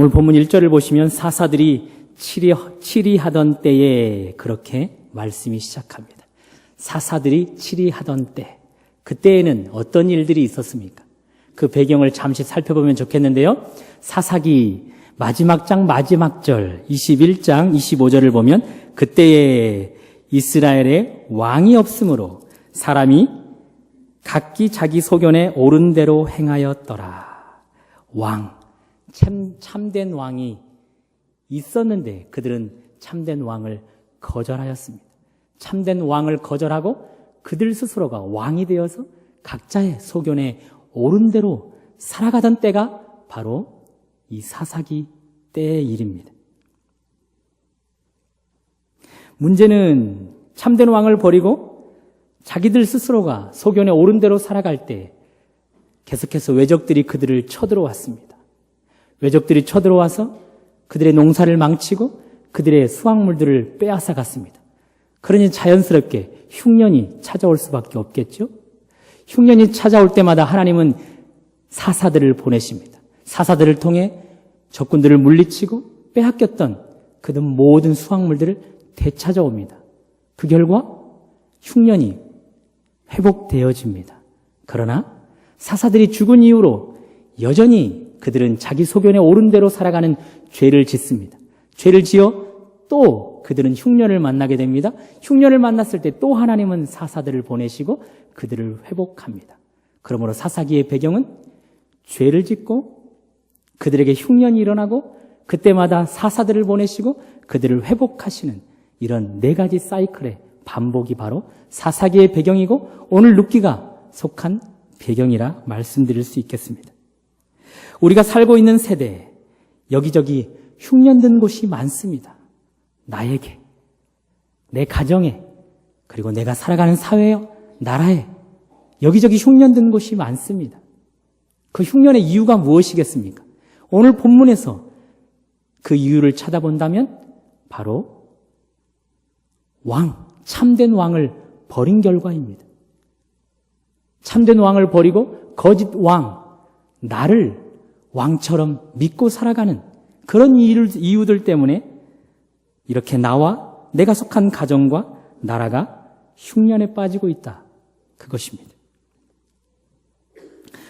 오늘 본문 1절을 보시면 사사들이 치리하던 때에 그렇게 말씀이 시작합니다. 사사들이 치리하던 때, 그때에는 어떤 일들이 있었습니까? 그 배경을 잠시 살펴보면 좋겠는데요. 사사기 마지막 장 마지막 절 21장 25절을 보면 그때에 이스라엘에 왕이 없으므로 사람이 각기 자기 소견에 옳은 대로 행하였더라. 왕, 참된 왕이 있었는데 그들은 참된 왕을 거절하였습니다. 참된 왕을 거절하고 그들 스스로가 왕이 되어서 각자의 소견에 옳은 대로 살아가던 때가 바로 이 사사기 때의 일입니다. 문제는 참된 왕을 버리고 자기들 스스로가 소견에 옳은 대로 살아갈 때 계속해서 외적들이 그들을 쳐들어왔습니다. 외적들이 쳐들어와서 그들의 농사를 망치고 그들의 수확물들을 빼앗아 갔습니다. 그러니 자연스럽게 흉년이 찾아올 수밖에 없겠죠. 흉년이 찾아올 때마다 하나님은 사사들을 보내십니다. 사사들을 통해 적군들을 물리치고 빼앗겼던 그들 모든 수확물들을 되찾아옵니다. 그 결과 흉년이 회복되어집니다. 그러나 사사들이 죽은 이후로 여전히 그들은 자기 소견에 옳은 대로 살아가는 죄를 짓습니다. 죄를 지어 또 그들은 흉년을 만나게 됩니다. 흉년을 만났을 때 또 하나님은 사사들을 보내시고 그들을 회복합니다. 그러므로 사사기의 배경은 죄를 짓고 그들에게 흉년이 일어나고 그때마다 사사들을 보내시고 그들을 회복하시는 이런 네 가지 사이클의 반복이 바로 사사기의 배경이고 오늘 룻기가 속한 배경이라 말씀드릴 수 있겠습니다. 우리가 살고 있는 세대에 여기저기 흉년든 곳이 많습니다. 나에게, 내 가정에, 그리고 내가 살아가는 사회에, 나라에 여기저기 흉년든 곳이 많습니다. 그 흉년의 이유가 무엇이겠습니까? 오늘 본문에서 그 이유를 찾아본다면 바로 참된 왕을 버린 결과입니다. 참된 왕을 버리고 거짓 왕, 나를 왕처럼 믿고 살아가는 그런 이유들 때문에 이렇게 나와 내가 속한 가정과 나라가 흉년에 빠지고 있다. 그것입니다.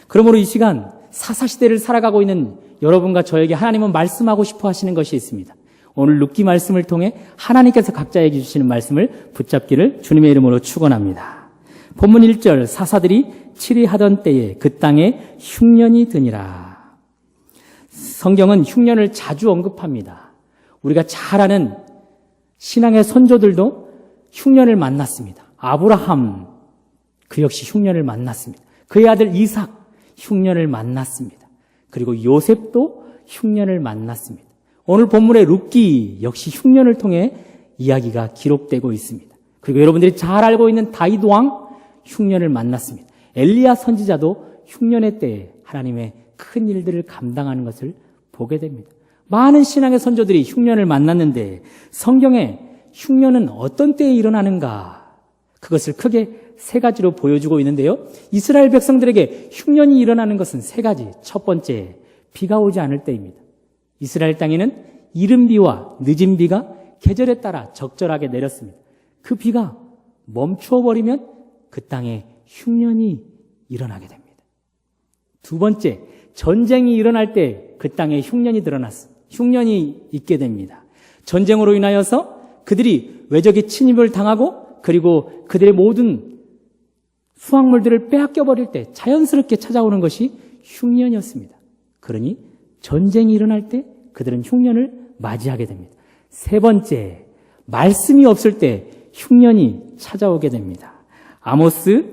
그러므로 이 시간 사사시대를 살아가고 있는 여러분과 저에게 하나님은 말씀하고 싶어 하시는 것이 있습니다. 오늘 룻기 말씀을 통해 하나님께서 각자에게 주시는 말씀을 붙잡기를 주님의 이름으로 축원합니다. 본문 1절 사사들이 치리하던 때에 그 땅에 흉년이 드니라. 성경은 흉년을 자주 언급합니다. 우리가 잘 아는 신앙의 선조들도 흉년을 만났습니다. 아브라함, 그 역시 흉년을 만났습니다. 그의 아들 이삭, 흉년을 만났습니다. 그리고 요셉도 흉년을 만났습니다. 오늘 본문의 룻기 역시 흉년을 통해 이야기가 기록되고 있습니다. 그리고 여러분들이 잘 알고 있는 다윗 왕, 흉년을 만났습니다. 엘리야 선지자도 흉년의 때에 하나님의 큰 일들을 감당하는 것을 보게 됩니다. 많은 신앙의 선조들이 흉년을 만났는데 성경에 흉년은 어떤 때에 일어나는가? 그것을 크게 세 가지로 보여주고 있는데요. 이스라엘 백성들에게 흉년이 일어나는 것은 세 가지. 첫 번째, 비가 오지 않을 때입니다. 이스라엘 땅에는 이른 비와 늦은 비가 계절에 따라 적절하게 내렸습니다. 그 비가 멈추어버리면 그 땅에 흉년이 일어나게 됩니다. 두 번째, 전쟁이 일어날 때 그 땅에 흉년이 있게 됩니다. 전쟁으로 인하여서 그들이 외적의 침입을 당하고 그리고 그들의 모든 수확물들을 빼앗겨 버릴 때 자연스럽게 찾아오는 것이 흉년이었습니다. 그러니 전쟁이 일어날 때 그들은 흉년을 맞이하게 됩니다. 세 번째, 말씀이 없을 때 흉년이 찾아오게 됩니다. 아모스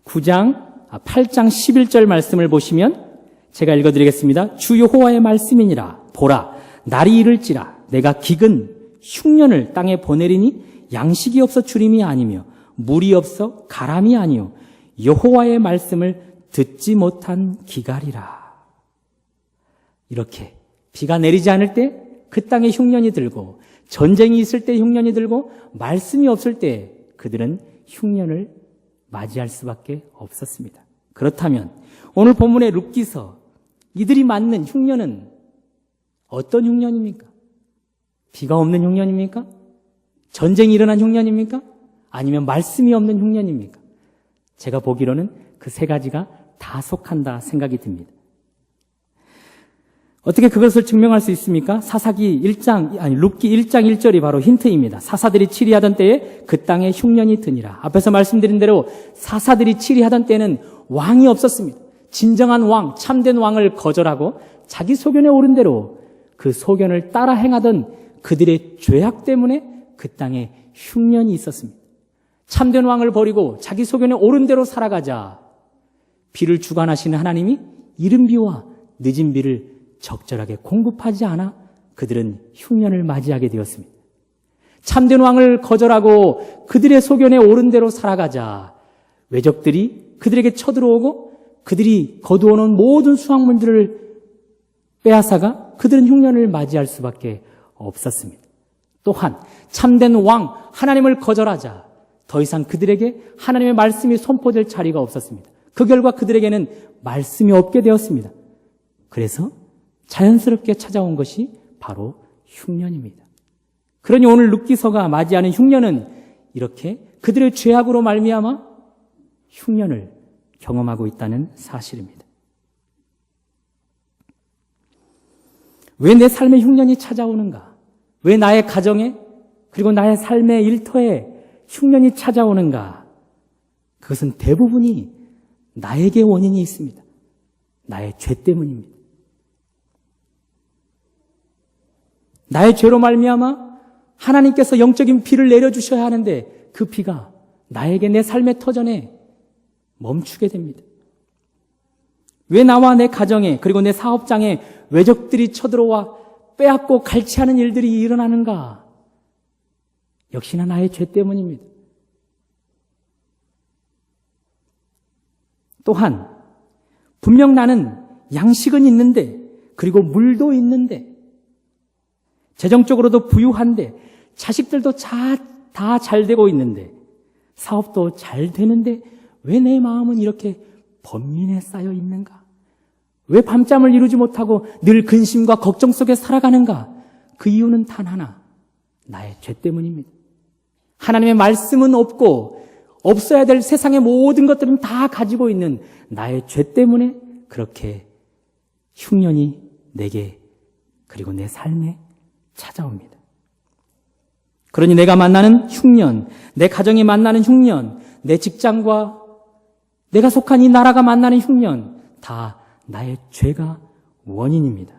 8장 11절 말씀을 보시면 제가 읽어드리겠습니다. 주 여호와의 말씀이니라. 보라, 날이 이를지라. 내가 기근 흉년을 땅에 보내리니 양식이 없어 주림이 아니며 물이 없어 가람이 아니요 여호와의 말씀을 듣지 못한 기갈이라. 이렇게 비가 내리지 않을 때 그 땅에 흉년이 들고 전쟁이 있을 때 흉년이 들고 말씀이 없을 때 그들은 흉년을 맞이할 수밖에 없었습니다. 그렇다면 오늘 본문의 룻기서 이들이 맞는 흉년은 어떤 흉년입니까? 비가 없는 흉년입니까? 전쟁이 일어난 흉년입니까? 아니면 말씀이 없는 흉년입니까? 제가 보기로는 그 세 가지가 다 속한다 생각이 듭니다. 어떻게 그것을 증명할 수 있습니까? 룻기 1장 1절이 바로 힌트입니다. 사사들이 치리하던 때에 그 땅에 흉년이 드니라. 앞에서 말씀드린 대로 사사들이 치리하던 때는 왕이 없었습니다. 진정한 왕, 참된 왕을 거절하고 자기 소견에 오른 대로 그 소견을 따라 행하던 그들의 죄악 때문에 그 땅에 흉년이 있었습니다. 참된 왕을 버리고 자기 소견에 옳은 대로 살아가자 비를 주관하시는 하나님이 이른 비와 늦은 비를 적절하게 공급하지 않아 그들은 흉년을 맞이하게 되었습니다. 참된 왕을 거절하고 그들의 소견에 옳은 대로 살아가자 외적들이 그들에게 쳐들어오고 그들이 거두어놓은 모든 수확물들을 빼앗아가 그들은 흉년을 맞이할 수밖에 없었습니다. 또한 참된 왕 하나님을 거절하자 더 이상 그들에게 하나님의 말씀이 선포될 자리가 없었습니다. 그 결과 그들에게는 말씀이 없게 되었습니다. 그래서 자연스럽게 찾아온 것이 바로 흉년입니다. 그러니 오늘 룻기서가 맞이하는 흉년은 이렇게 그들의 죄악으로 말미암아 흉년을 경험하고 있다는 사실입니다. 왜 내 삶에 흉년이 찾아오는가? 왜 나의 가정에 그리고 나의 삶의 일터에 흉년이 찾아오는가? 그것은 대부분이 나에게 원인이 있습니다. 나의 죄 때문입니다. 나의 죄로 말미암아 하나님께서 영적인 비를 내려주셔야 하는데 그 비가 나에게 내 삶의 터전에 멈추게 됩니다. 왜 나와 내 가정에 그리고 내 사업장에 외적들이 쳐들어와 빼앗고 갈취하는 일들이 일어나는가? 역시나 나의 죄 때문입니다. 또한 분명 나는 양식은 있는데 그리고 물도 있는데 재정적으로도 부유한데 자식들도 다 잘 되고 있는데 사업도 잘 되는데 왜 내 마음은 이렇게 번민에 쌓여 있는가? 왜 밤잠을 이루지 못하고 늘 근심과 걱정 속에 살아가는가? 그 이유는 단 하나, 나의 죄 때문입니다. 하나님의 말씀은 없고 없어야 될 세상의 모든 것들은 다 가지고 있는 나의 죄 때문에 그렇게 흉년이 내게 그리고 내 삶에 찾아옵니다. 그러니 내가 만나는 흉년, 내 가정이 만나는 흉년, 내 직장과 내가 속한 이 나라가 만나는 흉년, 다 나의 죄가 원인입니다.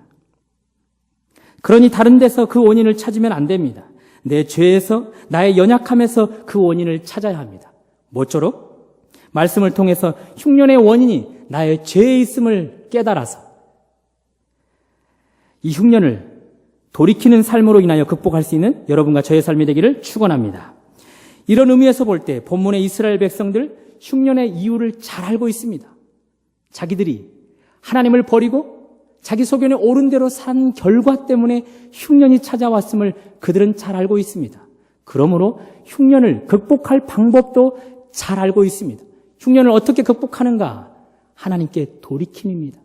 그러니 다른 데서 그 원인을 찾으면 안 됩니다. 내 죄에서, 나의 연약함에서 그 원인을 찾아야 합니다. 모쪼록 말씀을 통해서 흉년의 원인이 나의 죄에 있음을 깨달아서 이 흉년을 돌이키는 삶으로 인하여 극복할 수 있는 여러분과 저의 삶이 되기를 축원합니다. 이런 의미에서 볼 때 본문의 이스라엘 백성들 흉년의 이유를 잘 알고 있습니다. 자기들이 하나님을 버리고 자기 소견에 옳은 대로 산 결과 때문에 흉년이 찾아왔음을 그들은 잘 알고 있습니다. 그러므로 흉년을 극복할 방법도 잘 알고 있습니다. 흉년을 어떻게 극복하는가? 하나님께 돌이킴입니다.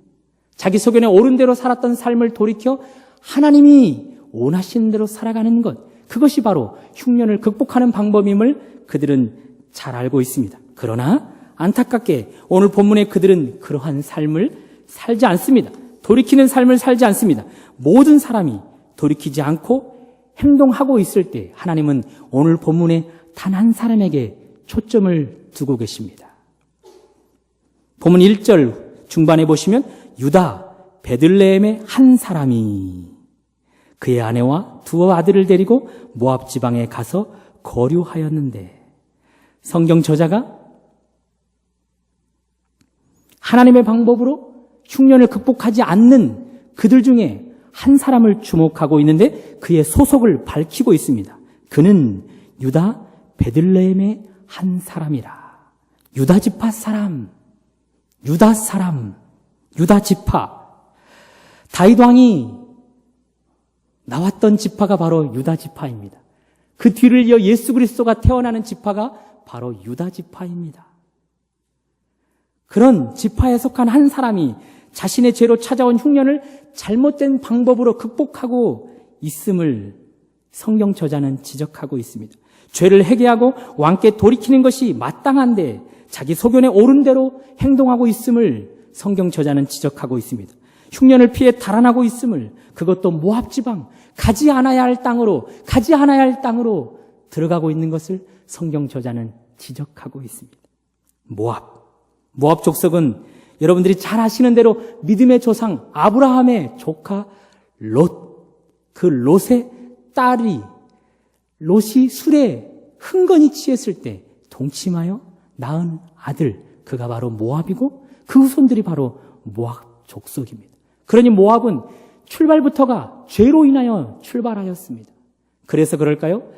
자기 소견에 옳은 대로 살았던 삶을 돌이켜 하나님이 원하시는 대로 살아가는 것, 그것이 바로 흉년을 극복하는 방법임을 그들은 잘 알고 있습니다. 그러나 안타깝게 오늘 본문에 그들은 그러한 삶을 살지 않습니다. 돌이키는 삶을 살지 않습니다. 모든 사람이 돌이키지 않고 행동하고 있을 때 하나님은 오늘 본문에 단 한 사람에게 초점을 두고 계십니다. 본문 1절 중반에 보시면 유다 베들레헴의 한 사람이 그의 아내와 두 아들을 데리고 모압 지방에 가서 거류하였는데, 성경 저자가 하나님의 방법으로 흉년을 극복하지 않는 그들 중에 한 사람을 주목하고 있는데 그의 소속을 밝히고 있습니다. 그는 유다 베들레헴의 한 사람이라. 유다 지파 사람, 유다 사람, 유다 지파. 다윗 왕이 나왔던 지파가 바로 유다 지파입니다. 그 뒤를 이어 예수 그리스도가 태어나는 지파가 바로 유다 지파입니다. 그런 지파에 속한 한 사람이 자신의 죄로 찾아온 흉년을 잘못된 방법으로 극복하고 있음을 성경 저자는 지적하고 있습니다. 죄를 회개하고 왕께 돌이키는 것이 마땅한데 자기 소견에 옳은 대로 행동하고 있음을 성경 저자는 지적하고 있습니다. 흉년을 피해 달아나고 있음을, 그것도 모압 지방, 가지 않아야 할 땅으로 들어가고 있는 것을 성경 저자는 지적하고 있습니다. 모압 족속은 여러분들이 잘 아시는 대로 믿음의 조상 아브라함의 조카 그 롯의 딸이, 롯이 술에 흥건히 취했을 때 동침하여 낳은 아들, 그가 바로 모압이고 그 후손들이 바로 모압 족속입니다. 그러니 모압은 출발부터가 죄로 인하여 출발하였습니다. 그래서 그럴까요?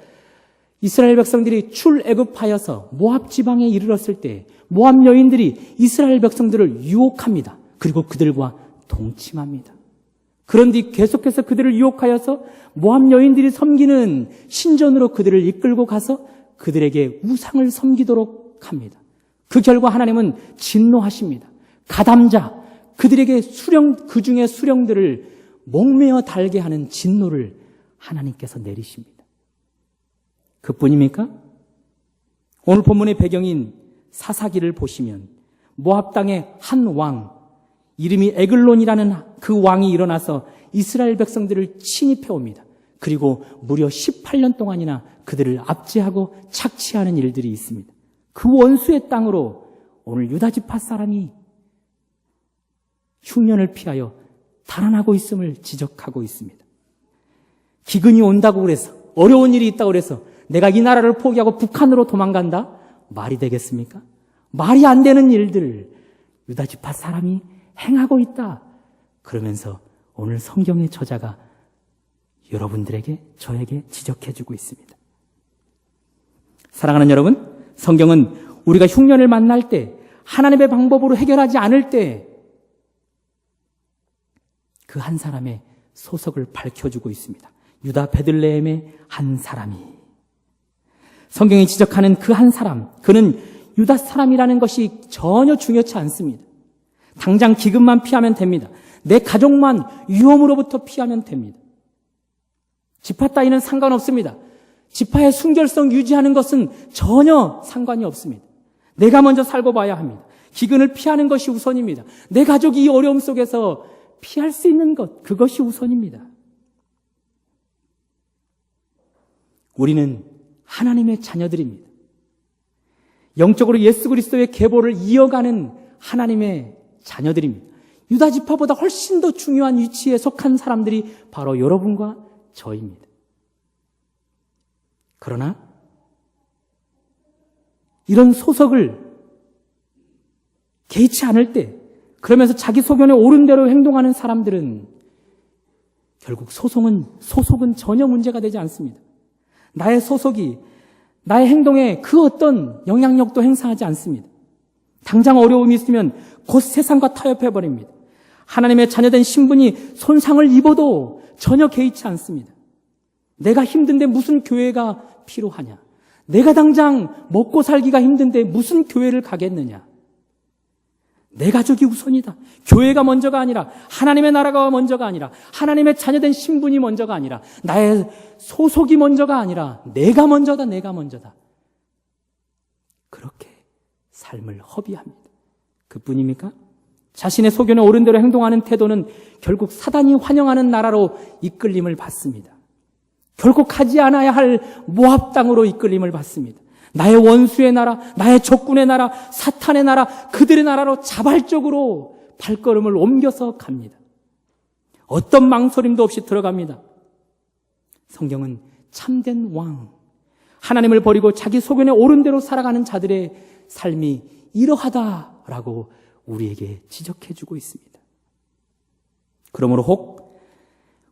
이스라엘 백성들이 출애굽하여서 모압 지방에 이르렀을 때 모압 여인들이 이스라엘 백성들을 유혹합니다. 그리고 그들과 동침합니다. 그런 뒤 계속해서 그들을 유혹하여서 모압 여인들이 섬기는 신전으로 그들을 이끌고 가서 그들에게 우상을 섬기도록 합니다. 그 결과 하나님은 진노하십니다. 가담자, 그들에게 그 중에 수령들을 목매어 달게 하는 진노를 하나님께서 내리십니다. 그뿐입니까? 오늘 본문의 배경인 사사기를 보시면 모압 땅의 한 왕, 이름이 에글론이라는 그 왕이 일어나서 이스라엘 백성들을 침입해 옵니다. 그리고 무려 18년 동안이나 그들을 압제하고 착취하는 일들이 있습니다. 그 원수의 땅으로 오늘 유다 지파 사람이 흉년을 피하여 달아나고 있음을 지적하고 있습니다. 기근이 온다고 그래서, 어려운 일이 있다고 그래서 내가 이 나라를 포기하고 북한으로 도망간다? 말이 되겠습니까? 말이 안 되는 일들을 유다 지파 사람이 행하고 있다. 그러면서 오늘 성경의 저자가 여러분들에게, 저에게 지적해주고 있습니다. 사랑하는 여러분, 성경은 우리가 흉년을 만날 때, 하나님의 방법으로 해결하지 않을 때 그 한 사람의 소석을 밝혀주고 있습니다. 유다 베들레헴의 한 사람이, 성경이 지적하는 그 한 사람, 그는 유다 사람이라는 것이 전혀 중요치 않습니다. 당장 기근만 피하면 됩니다. 내 가족만 위험으로부터 피하면 됩니다. 지파 따위는 상관없습니다. 지파의 순결성 유지하는 것은 전혀 상관이 없습니다. 내가 먼저 살고 봐야 합니다. 기근을 피하는 것이 우선입니다. 내 가족이 이 어려움 속에서 피할 수 있는 것, 그것이 우선입니다. 우리는 하나님의 자녀들입니다. 영적으로 예수 그리스도의 계보를 이어가는 하나님의 자녀들입니다. 유다 지파보다 훨씬 더 중요한 위치에 속한 사람들이 바로 여러분과 저입니다. 그러나 이런 소속을 개의치 않을 때, 그러면서 자기 소견에 옳은 대로 행동하는 사람들은 결국 소속은 전혀 문제가 되지 않습니다. 나의 소속이 나의 행동에 그 어떤 영향력도 행사하지 않습니다. 당장 어려움이 있으면 곧 세상과 타협해버립니다. 하나님의 자녀된 신분이 손상을 입어도 전혀 개의치 않습니다. 내가 힘든데 무슨 교회가 필요하냐? 내가 당장 먹고 살기가 힘든데 무슨 교회를 가겠느냐? 내 가족이 우선이다. 교회가 먼저가 아니라, 하나님의 나라가 먼저가 아니라, 하나님의 자녀된 신분이 먼저가 아니라, 나의 소속이 먼저가 아니라 내가 먼저다. 그렇게 삶을 허비합니다. 그뿐입니까? 자신의 소견에 옳은 대로 행동하는 태도는 결국 사단이 환영하는 나라로 이끌림을 받습니다. 결국 가지 않아야 할 모압 땅으로 이끌림을 받습니다. 나의 원수의 나라, 나의 적군의 나라, 사탄의 나라, 그들의 나라로 자발적으로 발걸음을 옮겨서 갑니다. 어떤 망설임도 없이 들어갑니다. 성경은 참된 왕, 하나님을 버리고 자기 소견에 옳은 대로 살아가는 자들의 삶이 이러하다라고 우리에게 지적해주고 있습니다. 그러므로 혹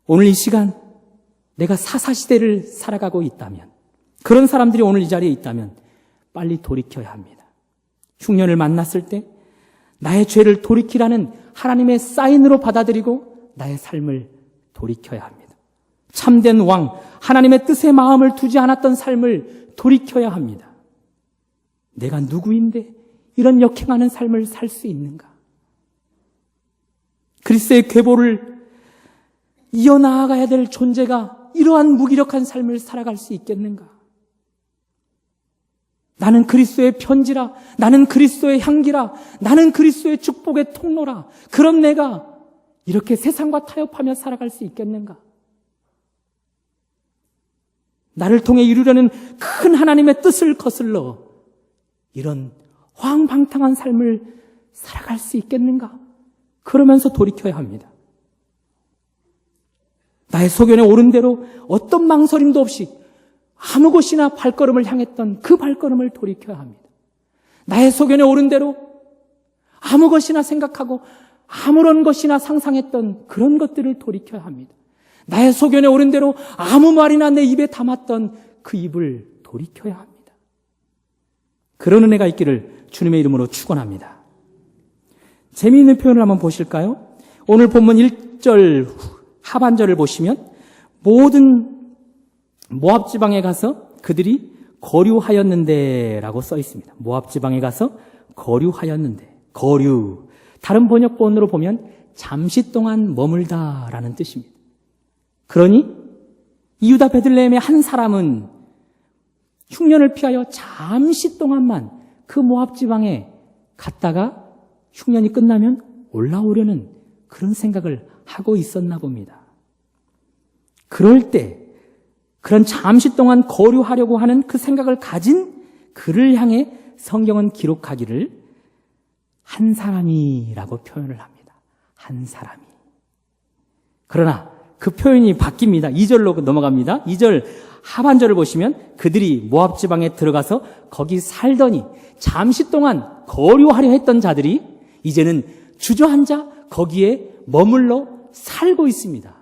오늘 이 시간 내가 사사시대를 살아가고 있다면, 그런 사람들이 오늘 이 자리에 있다면 빨리 돌이켜야 합니다. 흉년을 만났을 때 나의 죄를 돌이키라는 하나님의 사인으로 받아들이고 나의 삶을 돌이켜야 합니다. 참된 왕, 하나님의 뜻에 마음을 두지 않았던 삶을 돌이켜야 합니다. 내가 누구인데 이런 역행하는 삶을 살 수 있는가? 그리스도의 계보를 이어나가야 될 존재가 이러한 무기력한 삶을 살아갈 수 있겠는가? 나는 그리스도의 편지라, 나는 그리스도의 향기라, 나는 그리스도의 축복의 통로라. 그런 내가 이렇게 세상과 타협하며 살아갈 수 있겠는가? 나를 통해 이루려는 큰 하나님의 뜻을 거슬러 이런 황방탕한 삶을 살아갈 수 있겠는가? 그러면서 돌이켜야 합니다. 나의 소견에 옳은 대로 어떤 망설임도 없이 아무 곳이나 발걸음을 향했던 그 발걸음을 돌이켜야 합니다. 나의 소견에 옳은 대로 아무 것이나 생각하고 아무런 것이나 상상했던 그런 것들을 돌이켜야 합니다. 나의 소견에 옳은 대로 아무 말이나 내 입에 담았던 그 입을 돌이켜야 합니다. 그런 은혜가 있기를 주님의 이름으로 축원합니다. 재미있는 표현을 한번 보실까요? 오늘 본문 1절 하반절을 보시면 모든 모압 지방에 가서 그들이 거류하였는데 라고 써 있습니다. 모압 지방에 가서 거류하였는데, 거류, 다른 번역본으로 보면 잠시 동안 머물다 라는 뜻입니다. 그러니 이 유다 베들레헴의 한 사람은 흉년을 피하여 잠시 동안만 그 모압 지방에 갔다가 흉년이 끝나면 올라오려는 그런 생각을 하고 있었나 봅니다. 그럴 때 그런 잠시 동안 거류하려고 하는 그 생각을 가진 그를 향해 성경은 기록하기를 한 사람이라고 표현을 합니다. 한 사람이. 그러나 그 표현이 바뀝니다. 2절로 넘어갑니다. 2절 하반절을 보시면 그들이 모압 지방에 들어가서 거기 살더니 잠시 동안 거류하려 했던 자들이 이제는 주저앉아 거기에 머물러 살고 있습니다.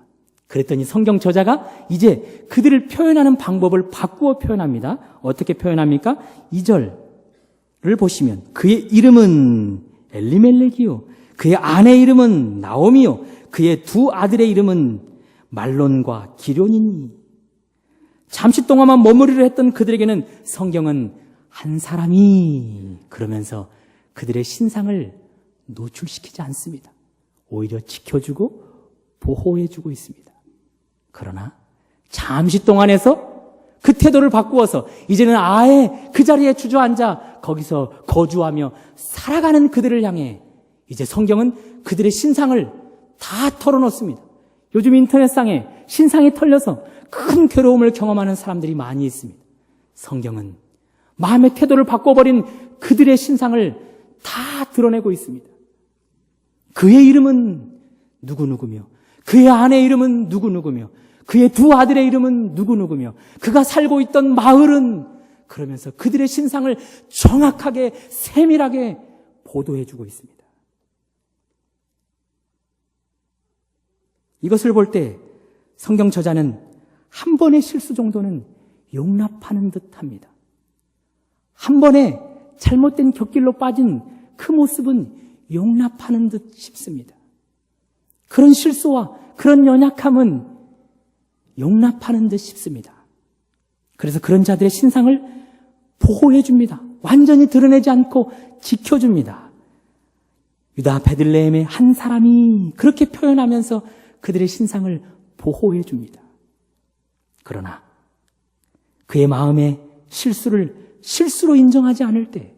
그랬더니 성경 저자가 이제 그들을 표현하는 방법을 바꾸어 표현합니다. 어떻게 표현합니까? 2절을 보시면 그의 이름은 엘리멜렉이요, 그의 아내 이름은 나오미요, 그의 두 아들의 이름은 말론과 기럝이니. 잠시 동안만 머무르려 했던 그들에게는 성경은 한 사람이 그러면서 그들의 신상을 노출시키지 않습니다. 오히려 지켜주고 보호해주고 있습니다. 그러나 잠시 동안에서 그 태도를 바꾸어서 이제는 아예 그 자리에 주저앉아 거기서 거주하며 살아가는 그들을 향해 이제 성경은 그들의 신상을 다 털어놓습니다. 요즘 인터넷상에 신상이 털려서 큰 괴로움을 경험하는 사람들이 많이 있습니다. 성경은 마음의 태도를 바꿔버린 그들의 신상을 다 드러내고 있습니다. 그의 이름은 누구누구며, 그의 아내 이름은 누구누구며, 그의 두 아들의 이름은 누구누구며, 그가 살고 있던 마을은, 그러면서 그들의 신상을 정확하게 세밀하게 보도해주고 있습니다. 이것을 볼 때 성경 저자는 한 번의 실수 정도는 용납하는 듯합니다. 한 번의 잘못된 곁길로 빠진 그 모습은 용납하는 듯 싶습니다. 그런 실수와 그런 연약함은 용납하는 듯 싶습니다. 그래서 그런 자들의 신상을 보호해 줍니다. 완전히 드러내지 않고 지켜줍니다. 유다 베들레헴의 한 사람이 그렇게 표현하면서 그들의 신상을 보호해 줍니다. 그러나 그의 마음의 실수를 실수로 인정하지 않을 때,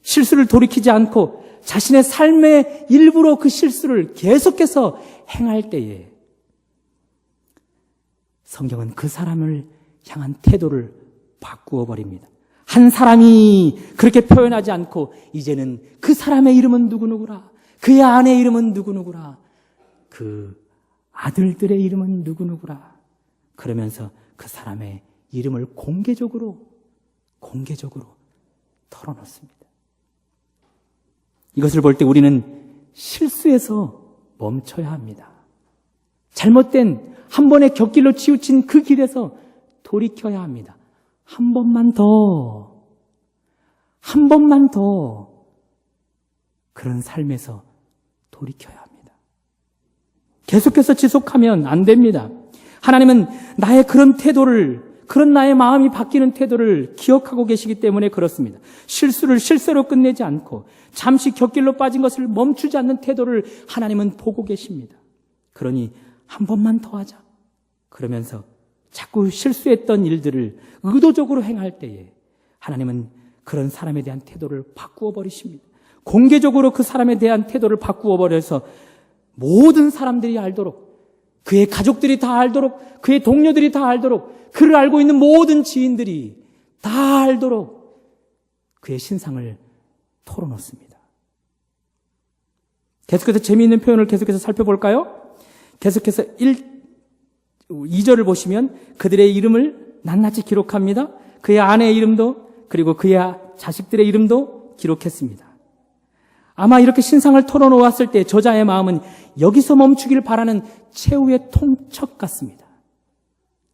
실수를 돌이키지 않고 자신의 삶의 일부로 그 실수를 계속해서 행할 때에 성경은 그 사람을 향한 태도를 바꾸어 버립니다. 한 사람이 그렇게 표현하지 않고 이제는 그 사람의 이름은 누구누구라, 그의 아내의 이름은 누구누구라, 그 아들들의 이름은 누구누구라, 그러면서 그 사람의 이름을 공개적으로 털어놓습니다. 이것을 볼 때 우리는 실수에서 멈춰야 합니다. 잘못된 한 번의 곁길로 치우친 그 길에서 돌이켜야 합니다. 한 번만 더 그런 삶에서 돌이켜야 합니다. 계속해서 지속하면 안 됩니다. 하나님은 나의 그런 태도를 그런 나의 마음이 바뀌는 태도를 기억하고 계시기 때문에 그렇습니다. 실수를 실수로 끝내지 않고 잠시 곁길로 빠진 것을 멈추지 않는 태도를 하나님은 보고 계십니다. 그러니 한 번만 더 하자. 그러면서 자꾸 실수했던 일들을 의도적으로 행할 때에 하나님은 그런 사람에 대한 태도를 바꾸어 버리십니다. 공개적으로 그 사람에 대한 태도를 바꾸어 버려서 모든 사람들이 알도록, 그의 가족들이 다 알도록, 그의 동료들이 다 알도록, 그를 알고 있는 모든 지인들이 다 알도록 그의 신상을 털어놓습니다. 계속해서 재미있는 표현을 계속해서 살펴볼까요? 계속해서 2절을 보시면 그들의 이름을 낱낱이 기록합니다. 그의 아내의 이름도, 그리고 그의 자식들의 이름도 기록했습니다. 아마 이렇게 신상을 털어놓았을 때 저자의 마음은 여기서 멈추길 바라는 최후의 통첩 같습니다.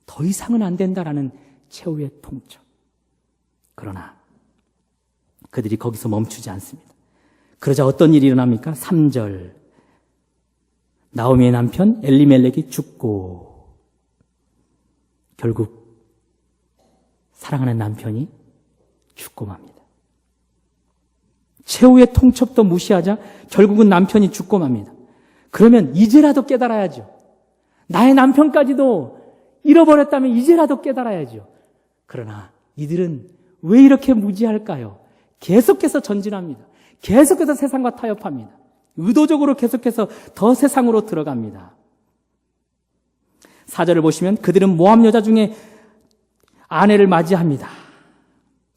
더 이상은 안 된다라는 최후의 통첩. 그러나 그들이 거기서 멈추지 않습니다. 그러자 어떤 일이 일어납니까? 3절. 나오미의 남편 엘리멜렉이 죽고, 결국 사랑하는 남편이 죽고 맙니다. 최후의 통첩도 무시하자 결국은 남편이 죽고 맙니다. 그러면 이제라도 깨달아야죠. 나의 남편까지도 잃어버렸다면 이제라도 깨달아야죠. 그러나 이들은 왜 이렇게 무지할까요? 계속해서 전진합니다. 계속해서 세상과 타협합니다. 의도적으로 계속해서 더 세상으로 들어갑니다. 4절을 보시면 그들은 모압 여자 중에 아내를 맞이합니다.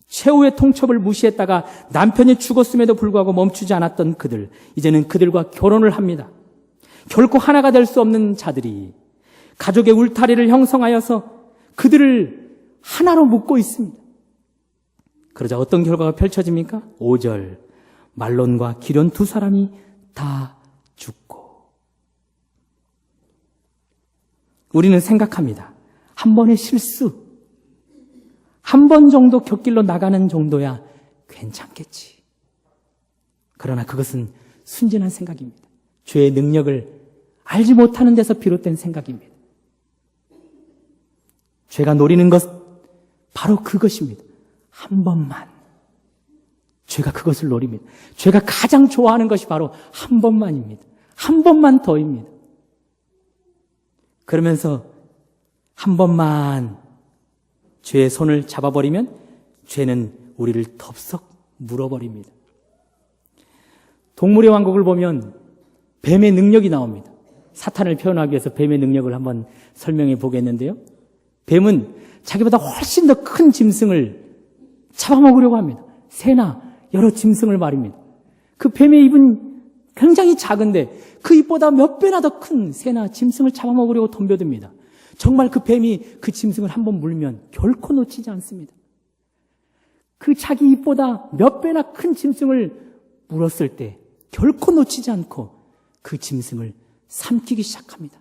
최후의 통첩을 무시했다가 남편이 죽었음에도 불구하고 멈추지 않았던 그들, 이제는 그들과 결혼을 합니다. 결코 하나가 될 수 없는 자들이 가족의 울타리를 형성하여서 그들을 하나로 묶고 있습니다. 그러자 어떤 결과가 펼쳐집니까? 5절. 말론과 기련 두 사람이 다 죽고. 우리는 생각합니다. 한 번의 실수, 한 번 정도 곁길로 나가는 정도야 괜찮겠지. 그러나 그것은 순진한 생각입니다. 죄의 능력을 알지 못하는 데서 비롯된 생각입니다. 죄가 노리는 것, 바로 그것입니다. 한 번만. 죄가 그것을 노립니다. 죄가 가장 좋아하는 것이 바로 한 번만입니다. 한 번만 더입니다. 그러면서 한 번만 죄의 손을 잡아버리면 죄는 우리를 덥석 물어버립니다. 동물의 왕국을 보면 뱀의 능력이 나옵니다. 사탄을 표현하기 위해서 뱀의 능력을 한번 설명해 보겠는데요. 뱀은 자기보다 훨씬 더 큰 짐승을 잡아먹으려고 합니다. 새나 여러 짐승을 말입니다. 그 뱀의 입은 굉장히 작은데 그 입보다 몇 배나 더 큰 새나 짐승을 잡아먹으려고 덤벼듭니다. 정말 그 뱀이 그 짐승을 한번 물면 결코 놓치지 않습니다. 그 자기 입보다 몇 배나 큰 짐승을 물었을 때 결코 놓치지 않고 그 짐승을 삼키기 시작합니다.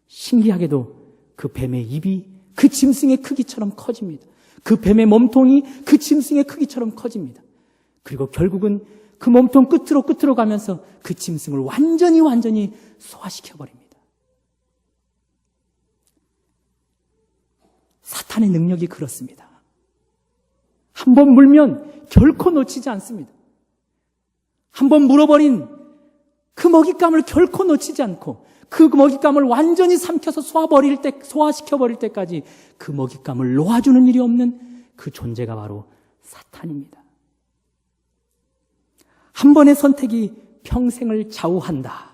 신기하게도 그 뱀의 입이 그 짐승의 크기처럼 커집니다. 그 뱀의 몸통이 그 짐승의 크기처럼 커집니다. 그리고 결국은 그 몸통 끝으로 가면서 그 짐승을 완전히 소화시켜버립니다. 사탄의 능력이 그렇습니다. 한 번 물면 결코 놓치지 않습니다. 한 번 물어버린 그 먹잇감을 결코 놓치지 않고 그 먹잇감을 완전히 삼켜서 소화시켜버릴 때까지 그 먹잇감을 놓아주는 일이 없는 그 존재가 바로 사탄입니다. 한 번의 선택이 평생을 좌우한다.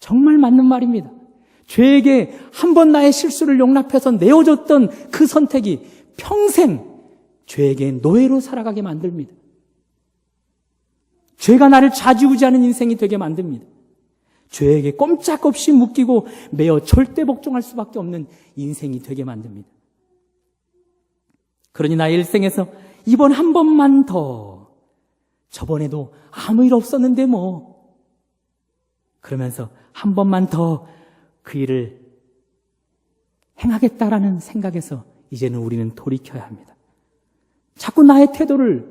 정말 맞는 말입니다. 죄에게 한 번 나의 실수를 용납해서 내어줬던 그 선택이 평생 죄에게 노예로 살아가게 만듭니다. 죄가 나를 좌지우지하는 인생이 되게 만듭니다. 죄에게 꼼짝없이 묶이고 매어 절대 복종할 수밖에 없는 인생이 되게 만듭니다. 그러니 나의 일생에서 이번 한 번만 더, 저번에도 아무 일 없었는데 뭐, 그러면서 한 번만 더 그 일을 행하겠다라는 생각에서 이제는 우리는 돌이켜야 합니다. 자꾸 나의 태도를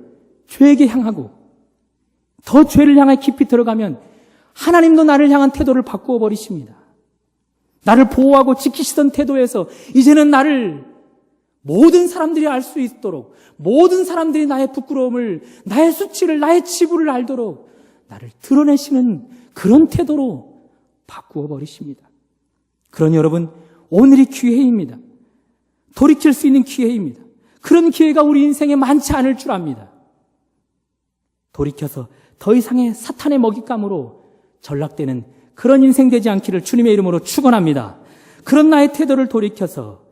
죄에게 향하고 더 죄를 향해 깊이 들어가면 하나님도 나를 향한 태도를 바꾸어 버리십니다. 나를 보호하고 지키시던 태도에서 이제는 나를 모든 사람들이 알 수 있도록, 모든 사람들이 나의 부끄러움을, 나의 수치를, 나의 치부를 알도록 나를 드러내시는 그런 태도로 바꾸어 버리십니다. 그러니 여러분, 오늘이 기회입니다. 돌이킬 수 있는 기회입니다. 그런 기회가 우리 인생에 많지 않을 줄 압니다. 돌이켜서 더 이상의 사탄의 먹잇감으로 전락되는 그런 인생 되지 않기를 주님의 이름으로 축원합니다. 그런 나의 태도를 돌이켜서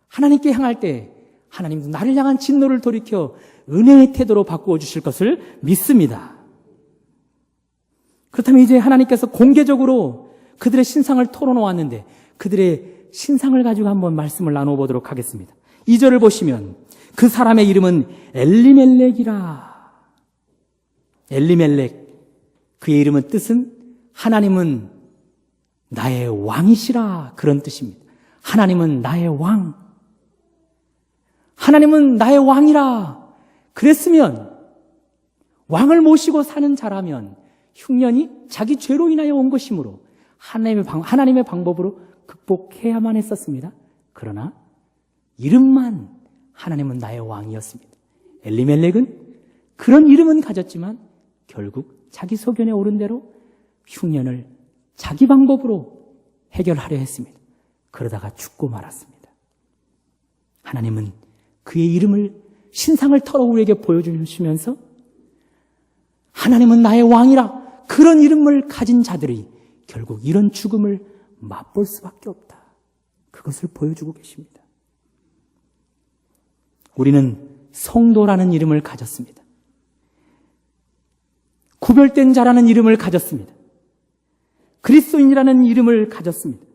하나님께 향할 때 하나님도 나를 향한 진노를 돌이켜 은혜의 태도로 바꾸어 주실 것을 믿습니다. 그렇다면 이제 하나님께서 공개적으로 그들의 신상을 털어놓았는데 그들의 신상을 가지고 한번 말씀을 나눠보도록 하겠습니다. 2절을 보시면 그 사람의 이름은 엘리멜렉이라. 엘리멜렉, 그의 이름은 뜻은 하나님은 나의 왕이시라, 그런 뜻입니다. 하나님은 나의 왕, 하나님은 나의 왕이라 그랬으면, 왕을 모시고 사는 자라면 흉년이 자기 죄로 인하여 온 것이므로 하나님의 방법으로 극복해야만 했었습니다. 그러나 이름만 하나님은 나의 왕이었습니다. 엘리멜렉은 그런 이름은 가졌지만 결국 자기 소견에 오른 대로 흉년을 자기 방법으로 해결하려 했습니다. 그러다가 죽고 말았습니다. 하나님은 그의 이름을, 신상을 털어 우리에게 보여주시면서 하나님은 나의 왕이라, 그런 이름을 가진 자들이 결국 이런 죽음을 맛볼 수밖에 없다, 그것을 보여주고 계십니다. 우리는 성도라는 이름을 가졌습니다. 구별된 자라는 이름을 가졌습니다. 그리스도인이라는 이름을 가졌습니다.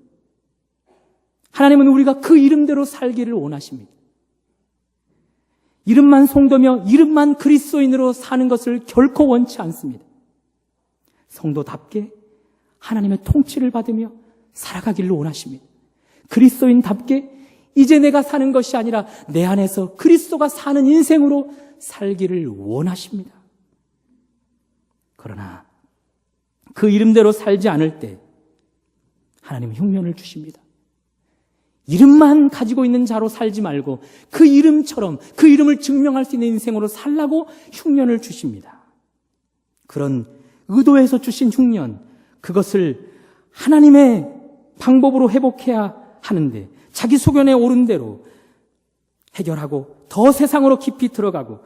하나님은 우리가 그 이름대로 살기를 원하십니다. 이름만 성도며 이름만 그리스도인으로 사는 것을 결코 원치 않습니다. 성도답게 하나님의 통치를 받으며 살아가기를 원하십니다. 그리스도인답게 이제 내가 사는 것이 아니라 내 안에서 그리스도가 사는 인생으로 살기를 원하십니다. 그러나 그 이름대로 살지 않을 때 하나님은 흉년을 주십니다. 이름만 가지고 있는 자로 살지 말고 그 이름처럼, 그 이름을 증명할 수 있는 인생으로 살라고 흉년을 주십니다. 그런 의도에서 주신 흉년, 그것을 하나님의 방법으로 회복해야 하는데 자기 소견에 오른 대로 해결하고 더 세상으로 깊이 들어가고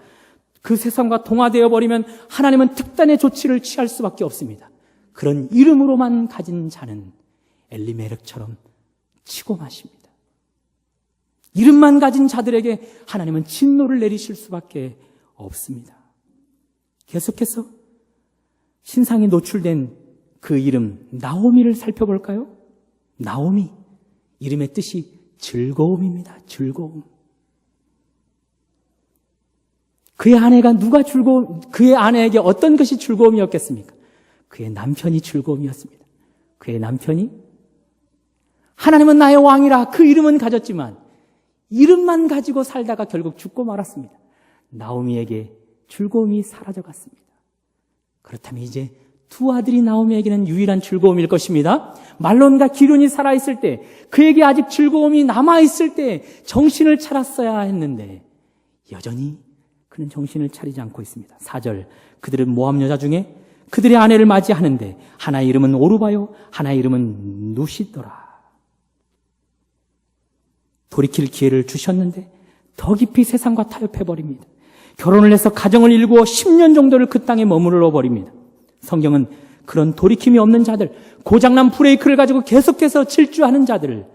그 세상과 동화되어 버리면 하나님은 특단의 조치를 취할 수밖에 없습니다. 그런 이름으로만 가진 자는 엘리멜렉처럼 치고 마십니다. 이름만 가진 자들에게 하나님은 진노를 내리실 수밖에 없습니다. 계속해서 신상에 노출된 그 이름 나오미를 살펴볼까요? 나오미, 이름의 뜻이 즐거움입니다. 즐거움. 그의 아내에게 어떤 것이 즐거움이었겠습니까? 그의 남편이 즐거움이었습니다. 그의 남편이 하나님은 나의 왕이라 그 이름은 가졌지만 이름만 가지고 살다가 결국 죽고 말았습니다. 나오미에게 즐거움이 사라져갔습니다. 그렇다면 이제 두 아들이 나오미에게는 유일한 즐거움일 것입니다. 말론과 기륜이 살아있을 때, 그에게 아직 즐거움이 남아있을 때 정신을 차렸어야 했는데 여전히 그는 정신을 차리지 않고 있습니다. 4절, 그들은 모압 여자 중에 그들의 아내를 맞이하는데 하나의 이름은 오르바요, 하나의 이름은 누시더라. 돌이킬 기회를 주셨는데 더 깊이 세상과 타협해버립니다. 결혼을 해서 가정을 이루고 10년 정도를 그 땅에 머무르러 버립니다. 성경은 그런 돌이킴이 없는 자들, 고장난 브레이크를 가지고 계속해서 질주하는 자들을,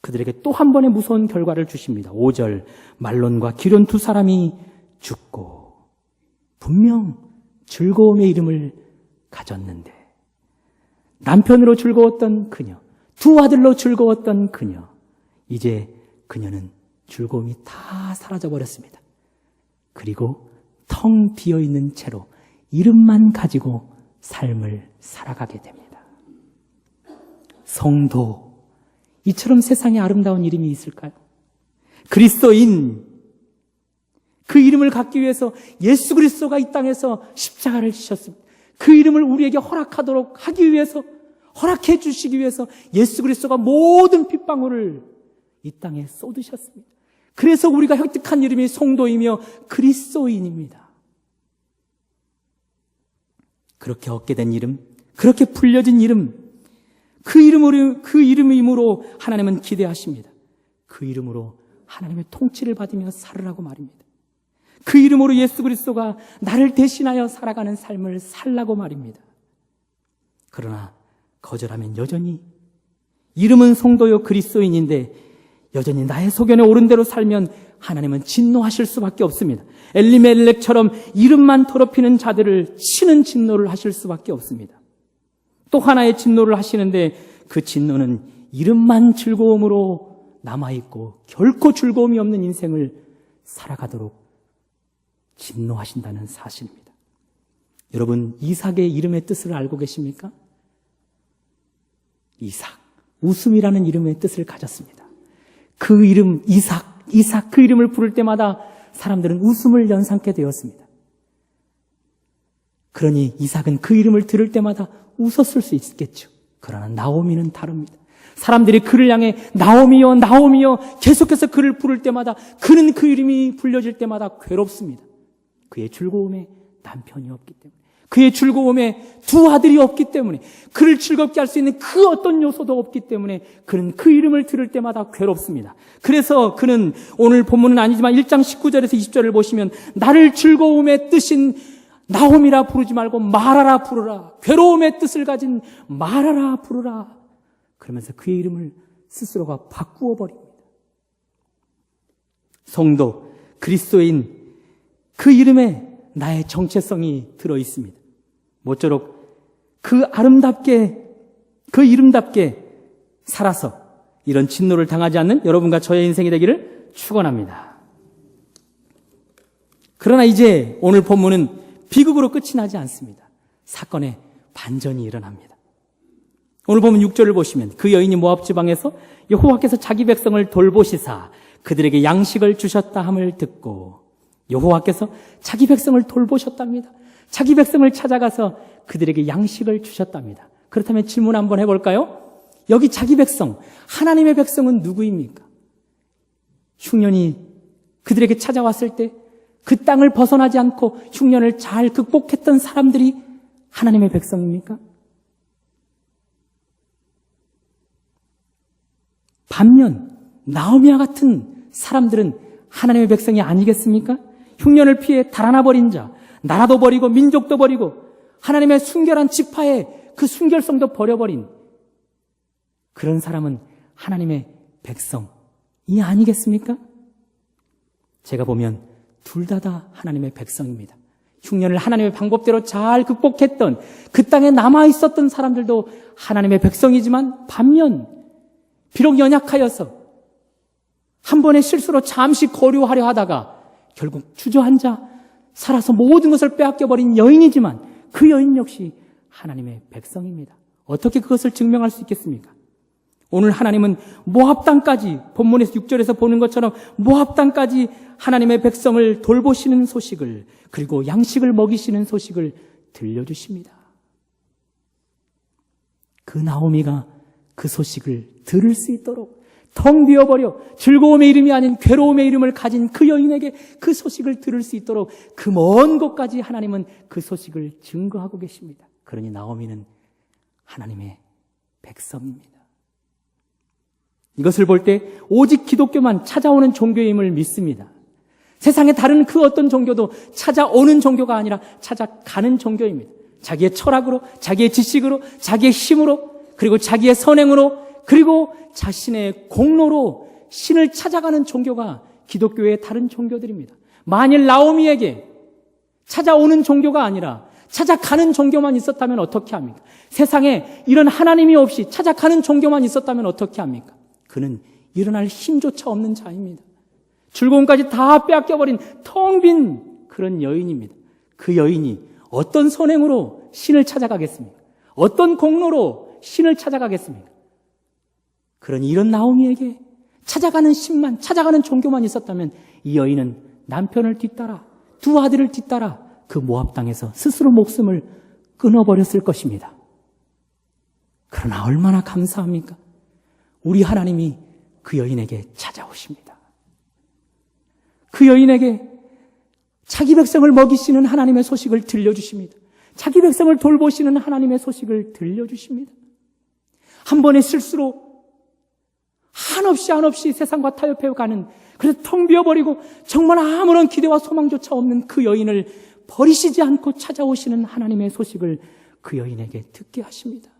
그들에게 또 한 번의 무서운 결과를 주십니다. 5절, 말론과 기륜 두 사람이 죽고 분명 즐거움의 이름을 가졌는데 남편으로 즐거웠던 그녀, 두 아들로 즐거웠던 그녀, 이제 그녀는 즐거움이 다 사라져버렸습니다. 그리고 텅 비어있는 채로 이름만 가지고 삶을 살아가게 됩니다. 성도, 이처럼 세상에 아름다운 이름이 있을까요? 그리스도인, 그 이름을 갖기 위해서 예수 그리스도가 이 땅에서 십자가를 지셨습니다. 그 이름을 우리에게 허락하도록 하기 위해서, 허락해 주시기 위해서 예수 그리스도가 모든 핏방울을 이 땅에 쏟으셨습니다. 그래서 우리가 획득한 이름이 성도이며 그리스도인입니다. 그렇게 얻게 된 이름, 그렇게 불려진 이름, 그 이름으로 하나님은 기대하십니다. 그 이름으로 하나님의 통치를 받으며 살으라고 말입니다. 그 이름으로 예수 그리스도가 나를 대신하여 살아가는 삶을 살라고 말입니다. 그러나 거절하면 여전히 이름은 성도요 그리스도인인데 여전히 나의 소견에 옳은 대로 살면 하나님은 진노하실 수밖에 없습니다. 엘리멜렉처럼 이름만 더럽히는 자들을 치는 진노를 하실 수밖에 없습니다. 또 하나의 진노를 하시는데 그 진노는 이름만 즐거움으로 남아있고 결코 즐거움이 없는 인생을 살아가도록 진노하신다는 사실입니다. 여러분, 이삭의 이름의 뜻을 알고 계십니까? 이삭, 웃음이라는 이름의 뜻을 가졌습니다. 그 이름 이삭 그 이름을 부를 때마다 사람들은 웃음을 연상케 되었습니다. 그러니 이삭은 그 이름을 들을 때마다 웃었을 수 있겠죠. 그러나 나오미는 다릅니다. 사람들이 그를 향해 나오미여 나오미여 계속해서 그를 부를 때마다 그는 그 이름이 불려질 때마다 괴롭습니다. 그의 즐거움에 남편이 없기 때문에, 그의 즐거움에 두 아들이 없기 때문에, 그를 즐겁게 할 수 있는 그 어떤 요소도 없기 때문에 그는 그 이름을 들을 때마다 괴롭습니다. 그래서 그는 오늘 본문은 아니지만 1장 19절에서 20절을 보시면 나를 즐거움의 뜻인 나옴이라 부르지 말고 마라라 부르라, 괴로움의 뜻을 가진 마라라 부르라, 그러면서 그의 이름을 스스로가 바꾸어 버립니다. 성도, 그리스도인, 그 이름에 나의 정체성이 들어 있습니다. 모쪼록 그 이름답게 살아서 이런 진노를 당하지 않는 여러분과 저의 인생이 되기를 축원합니다. 그러나 이제 오늘 본문은 비극으로 끝이 나지 않습니다. 사건의 반전이 일어납니다. 오늘 보면 6절을 보시면 그 여인이 모압 지방에서 여호와께서 자기 백성을 돌보시사 그들에게 양식을 주셨다 함을 듣고, 여호와께서 자기 백성을 돌보셨답니다. 자기 백성을 찾아가서 그들에게 양식을 주셨답니다. 그렇다면 질문 한번 해볼까요? 여기 자기 백성, 하나님의 백성은 누구입니까? 흉년이 그들에게 찾아왔을 때 그 땅을 벗어나지 않고 흉년을 잘 극복했던 사람들이 하나님의 백성입니까? 반면 나오미와 같은 사람들은 하나님의 백성이 아니겠습니까? 흉년을 피해 달아나 버린 자, 나라도 버리고 민족도 버리고 하나님의 순결한 지파의 그 순결성도 버려버린 그런 사람은 하나님의 백성이 아니겠습니까? 제가 보면 둘 다 하나님의 백성입니다. 흉년을 하나님의 방법대로 잘 극복했던 그 땅에 남아있었던 사람들도 하나님의 백성이지만, 반면 비록 연약하여서 한 번의 실수로 잠시 거류하려 하다가 결국 주저앉아 살아서 모든 것을 빼앗겨버린 여인이지만 그 여인 역시 하나님의 백성입니다. 어떻게 그것을 증명할 수 있겠습니까? 오늘 하나님은 모압 땅까지, 본문에서 6절에서 보는 것처럼 모압 땅까지 하나님의 백성을 돌보시는 소식을, 그리고 양식을 먹이시는 소식을 들려주십니다. 그 나오미가 그 소식을 들을 수 있도록 텅 비어버려 즐거움의 이름이 아닌 괴로움의 이름을 가진 그 여인에게 그 소식을 들을 수 있도록 그 먼 곳까지 하나님은 그 소식을 증거하고 계십니다. 그러니 나오미는 하나님의 백성입니다. 이것을 볼 때 오직 기독교만 찾아오는 종교임을 믿습니다. 세상의 다른 그 어떤 종교도 찾아오는 종교가 아니라 찾아가는 종교입니다. 자기의 철학으로, 자기의 지식으로, 자기의 힘으로, 그리고 자기의 선행으로, 그리고 자신의 공로로 신을 찾아가는 종교가 기독교의 다른 종교들입니다. 만일 나오미에게 찾아오는 종교가 아니라 찾아가는 종교만 있었다면 어떻게 합니까? 세상에 이런 하나님이 없이 찾아가는 종교만 있었다면 어떻게 합니까? 그는 일어날 힘조차 없는 자입니다. 즐거움까지 다 빼앗겨버린 텅 빈 그런 여인입니다. 그 여인이 어떤 선행으로 신을 찾아가겠습니까? 어떤 공로로 신을 찾아가겠습니까? 그러니 이런 나오미에게 찾아가는 신만, 찾아가는 종교만 있었다면 이 여인은 남편을 뒤따라, 두 아들을 뒤따라 그 모압 땅에서 스스로 목숨을 끊어버렸을 것입니다. 그러나 얼마나 감사합니까? 우리 하나님이 그 여인에게 찾아오십니다. 그 여인에게 자기 백성을 먹이시는 하나님의 소식을 들려주십니다. 자기 백성을 돌보시는 하나님의 소식을 들려주십니다. 한 번의 실수로 한없이 세상과 타협해가는, 그래서 텅 비어버리고 정말 아무런 기대와 소망조차 없는 그 여인을 버리시지 않고 찾아오시는 하나님의 소식을 그 여인에게 듣게 하십니다.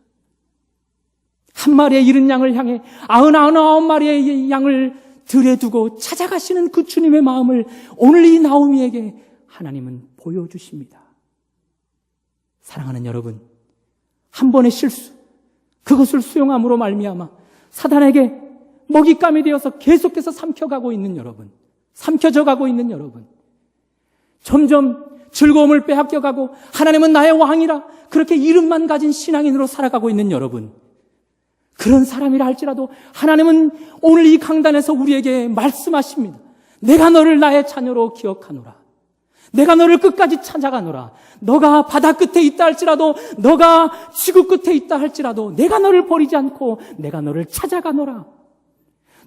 한 마리의 잃은 양을 향해 99마리의 양을 들에 두고 찾아가시는 그 주님의 마음을 오늘 이 나오미에게 하나님은 보여주십니다. 사랑하는 여러분, 한 번의 실수, 그것을 수용함으로 말미암아 사단에게 먹잇감이 되어서 계속해서 삼켜가고 있는 여러분, 삼켜져 가고 있는 여러분, 점점 즐거움을 빼앗겨가고 하나님은 나의 왕이라 그렇게 이름만 가진 신앙인으로 살아가고 있는 여러분, 그런 사람이라 할지라도 하나님은 오늘 이 강단에서 우리에게 말씀하십니다. 내가 너를 나의 자녀로 기억하노라. 내가 너를 끝까지 찾아가노라. 너가 바다 끝에 있다 할지라도, 너가 지구 끝에 있다 할지라도 내가 너를 버리지 않고 내가 너를 찾아가노라.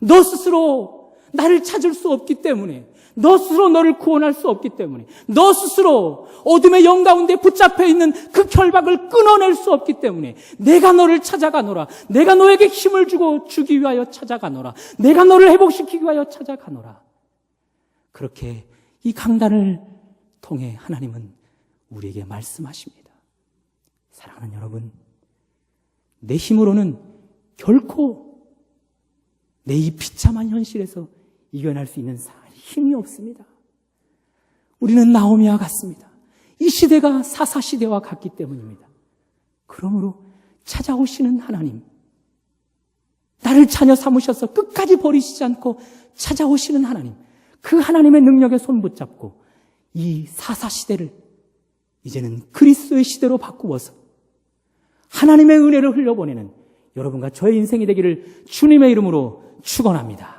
너 스스로 나를 찾을 수 없기 때문에, 너 스스로 너를 구원할 수 없기 때문에, 너 스스로 어둠의 영 가운데 붙잡혀 있는 그 결박을 끊어낼 수 없기 때문에 내가 너를 찾아가노라. 내가 너에게 힘을 주기 위하여 찾아가노라. 내가 너를 회복시키기 위하여 찾아가노라. 그렇게 이 강단을 통해 하나님은 우리에게 말씀하십니다. 사랑하는 여러분, 내 힘으로는 결코 내 이 비참한 현실에서 이겨낼 수 있는 힘이 없습니다. 우리는 나오미와 같습니다. 이 시대가 사사시대와 같기 때문입니다. 그러므로 찾아오시는 하나님, 나를 자녀 삼으셔서 끝까지 버리시지 않고 찾아오시는 하나님, 그 하나님의 능력에 손 붙잡고 이 사사시대를 이제는 그리스도의 시대로 바꾸어서 하나님의 은혜를 흘려보내는 여러분과 저의 인생이 되기를 주님의 이름으로 축원합니다.